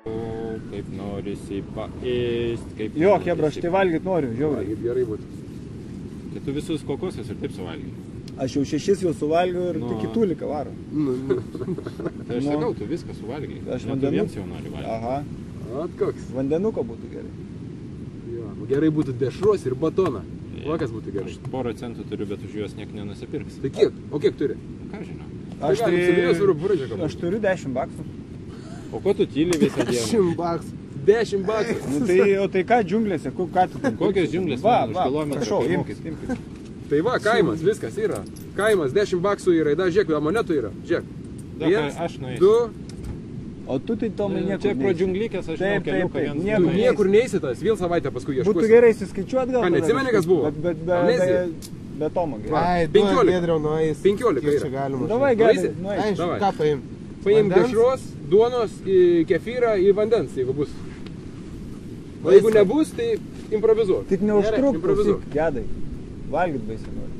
Kaip norisi paėst, kaip... Jo, hebra, aš tai valgyt noriu, žiauriai. Kaip gerai būtų. Tai tu visus kokosas ir taip suvalgai. Aš jau 6 jau suvalgiau ir tik kitų lika varo. Tai aš sakau, tu viską suvalgai. Aš tu viens jau nori valgyti. Aha. At koks. Vandenuko būtų gerai. Jo, gerai būtų dešros ir batoną. Va kas būtų gerai. Aš porą centų turiu, bet už juos niek nenusipirks. Tai kiek? O kiek turi? Ką žinau. Aš turiu 10 baksų. O ko tu tyli visą dieną? 10 baksų. 10 baksų. Nu tai, o tai ką džiunglėse? Ką tu ten? Kokios džiunglės? Va, Už va, kilometrą prašau, kainuokit. imkit. Tai va, kaimas, viskas yra. Kaimas, 10 baksų yra, da, žiūrėk, monetų yra, žiūrėk. Aš nueisiu. 2. O tu tai Tomai niekur Čia pro džiunglikės aš žinau keliuką taip, viens. Tu niekur neisi tas, vėl savaitę paskui ieškosi. Būtų gerai įsiskaičiuot gal. Ką, neatsimeni, kas buvo? Be Tomo gerai. Ai, 15. Giedriau nueis. 15 Kiek čia yra. galima. Davai, gerai, nueik. Aišku, Davai. ką paim? Paim Vandens? dešros, duonos, kefyrą į vandens, jeigu bus. O jeigu nebus, tai improvizuok. Tik neužtruk, improvizuok. gedai. Valgyt baisiai nori.